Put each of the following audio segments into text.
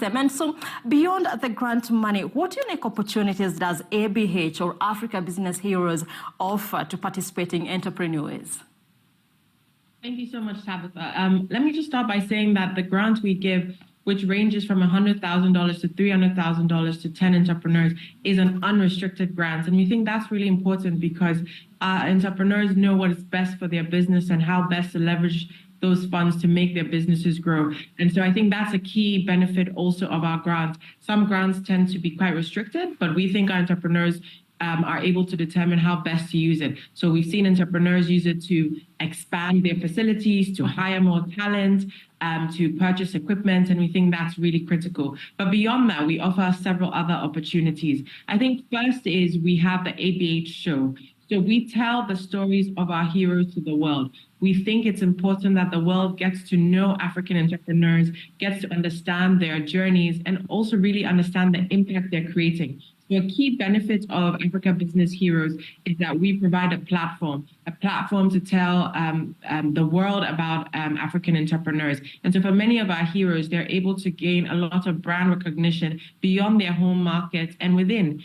And so beyond the grant money, what unique opportunities does ABH or Africa Business Heroes offer to participating entrepreneurs? Thank you so much, Tabitha. Let me just start by saying that the grant we give, which ranges from $100,000 to $300,000 to 10 entrepreneurs, is an unrestricted grant. And we think that's really important because entrepreneurs know what is best for their business and how best to leverage those funds to make their businesses grow. And so I think that's a key benefit also of our grant. Some grants tend to be quite restricted, but we think our entrepreneurs are able to determine how best to use it. So we've seen entrepreneurs use it to expand their facilities, to hire more talent, to purchase equipment, and we think that's really critical. But beyond that, we offer several other opportunities. I think first is we have the ABH show. So we tell the stories of our heroes to the world. We think it's important that the world gets to know African entrepreneurs, gets to understand their journeys, and also really understand the impact they're creating. So a key benefit of Africa Business Heroes is that we provide a platform to tell the world about African entrepreneurs. And so for many of our heroes, they're able to gain a lot of brand recognition beyond their home markets and within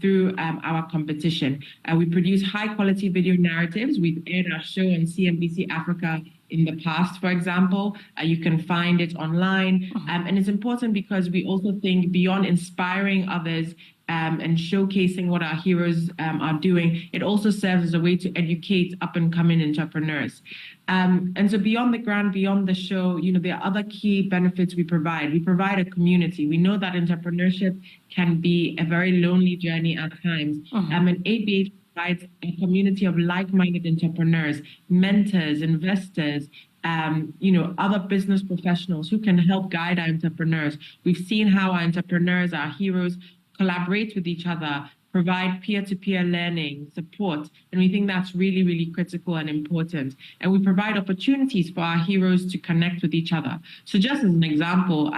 through our competition. We produce high quality video narratives. We've aired our show on CNBC Africa in the past, for example. You can find it online. And it's important because we also think beyond inspiring others and showcasing what our heroes are doing, it also serves as a way to educate up-and-coming entrepreneurs. And so beyond the grant, beyond the show, there are other key benefits we provide. We provide a community. We know that entrepreneurship can be a very lonely journey at times. And ABH provides a community of like-minded entrepreneurs, mentors, investors, other business professionals who can help guide our entrepreneurs. We've seen how our entrepreneurs, our heroes, collaborate with each other, provide peer-to-peer learning, support, and we think that's really, really critical and important. And we provide opportunities for our heroes to connect with each other. So just as an example,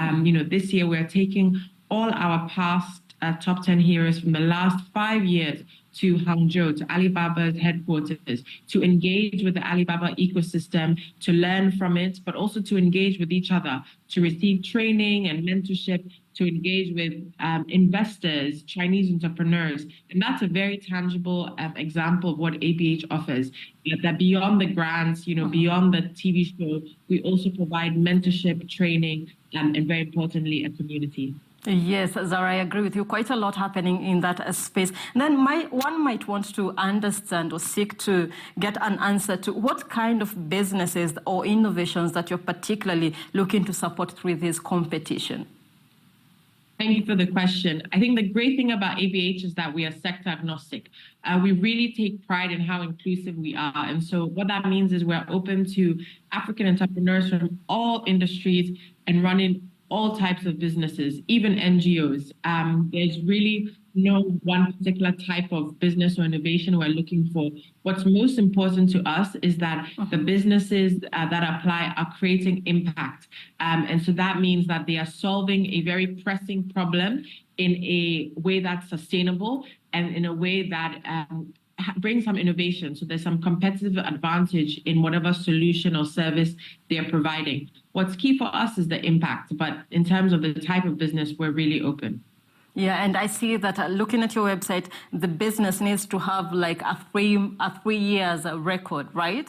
this year we're taking all our past top 10 heroes from the last 5 years to Hangzhou, to Alibaba's headquarters, to engage with the Alibaba ecosystem, to learn from it, but also to engage with each other, to receive training and mentorship, to engage with investors, Chinese entrepreneurs. And that's a very tangible example of what ABH offers. That beyond the grants, beyond the TV show, we also provide mentorship, training, and very importantly, a community. Yes, Zahra, I agree with you. Quite a lot happening in that space. And then one might want to understand or seek to get an answer to what kind of businesses or innovations that you're particularly looking to support through this competition. Thank you for the question. I think the great thing about ABH is that we are sector agnostic. We really take pride in how inclusive we are. And so what that means is we're open to African entrepreneurs from all industries and running all types of businesses, even NGOs. There's really no one particular type of business or innovation we're looking for. What's most important to us is that the businesses that apply are creating impact. And so that means that they are solving a very pressing problem in a way that's sustainable and in a way that bring some innovation. So there's some competitive advantage in whatever solution or service they're providing. What's key for us is the impact, but in terms of the type of business, we're really open. Yeah, and I see that looking at your website, the business needs to have like a 3 years record, right?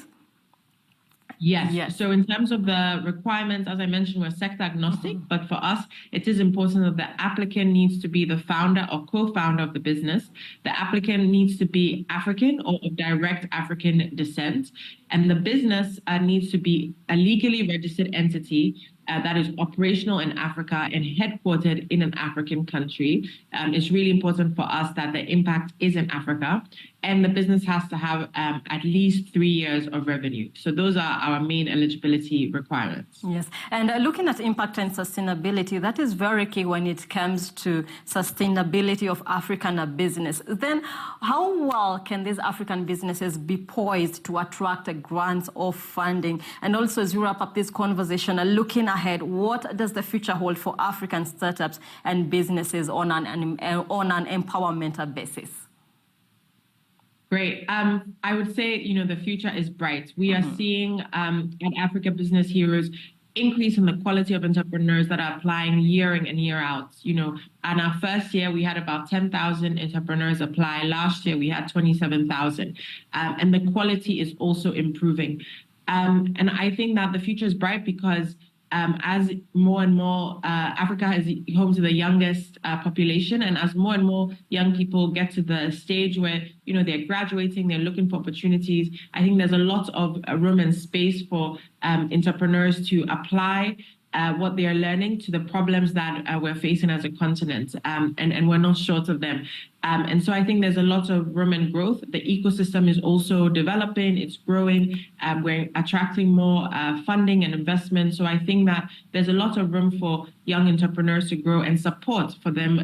Yes. So in terms of the requirements, as I mentioned, we're sector agnostic, but for us, it is important that the applicant needs to be the founder or co-founder of the business. The applicant needs to be African or of direct African descent. And the business needs to be a legally registered entity that is operational in Africa and headquartered in an African country. It's really important for us that the impact is in Africa. And the business has to have at least 3 years of revenue. So those are our main eligibility requirements. Yes. And looking at impact and sustainability, that is very key when it comes to sustainability of African business. Then how well can these African businesses be poised to attract grants or funding? And also, as you wrap up this conversation, looking ahead, what does the future hold for African startups and businesses on an empowerment basis? Great. I would say, the future is bright. We are seeing at Africa Business Heroes increase in the quality of entrepreneurs that are applying year in and year out. In our first year, we had about 10,000 entrepreneurs apply. Last year, we had 27,000. And the quality is also improving. And I think that the future is bright because as more and more Africa is home to the youngest population, and as more and more young people get to the stage where they're graduating, they're looking for opportunities, I think there's a lot of room and space for entrepreneurs to apply what they are learning to the problems that we're facing as a continent, and we're not short of them. And so I think there's a lot of room and growth. The ecosystem is also developing, it's growing, we're attracting more funding and investment. So I think that there's a lot of room for young entrepreneurs to grow and support for them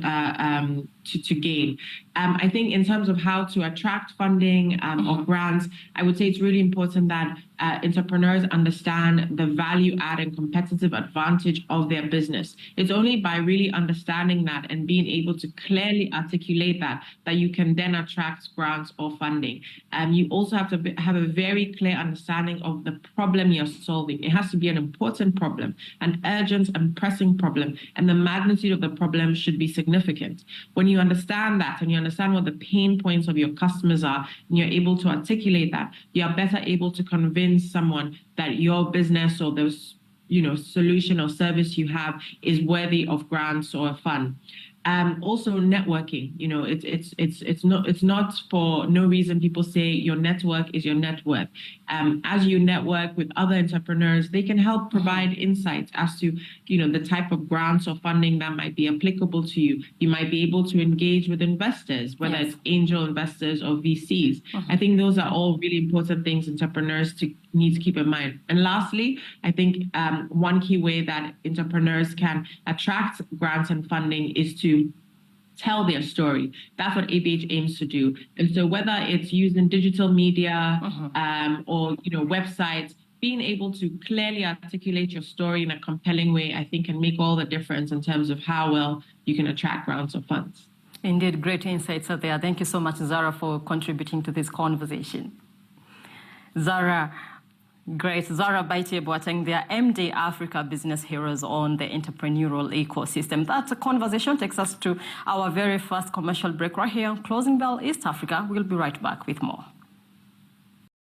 to gain. I think in terms of how to attract funding or grants, I would say it's really important that entrepreneurs understand the value add and competitive advantage of their business. It's only by really understanding that and being able to clearly articulate that you can then attract grants or funding. You also have to have a very clear understanding of the problem you're solving. It has to be an important problem, an urgent and pressing problem, and the magnitude of the problem should be significant. When you understand that and you understand what the pain points of your customers are, and you're able to articulate that, you are better able to convince someone that your business or those solution or service you have is worthy of grants or a fund. Also networking, it's not for no reason people say your network is your net worth. As you network with other entrepreneurs, they can help provide insights as to, the type of grants or funding that might be applicable to you. You might be able to engage with investors, whether it's angel investors or VCs. I think those are all really important things entrepreneurs need to keep in mind. And lastly, I think one key way that entrepreneurs can attract grants and funding is to tell their story. That's what ABH aims to do. And so whether it's using digital media or websites, being able to clearly articulate your story in a compelling way, I think can make all the difference in terms of how well you can attract grants or funds. Indeed, great insights are there. Thank you so much, Zahra, for contributing to this conversation. Zahra Baitie-Boateng, they are MD Africa Business Heroes on the entrepreneurial ecosystem. That conversation takes us to our very first commercial break right here on Closing Bell East Africa. We'll be right back with more.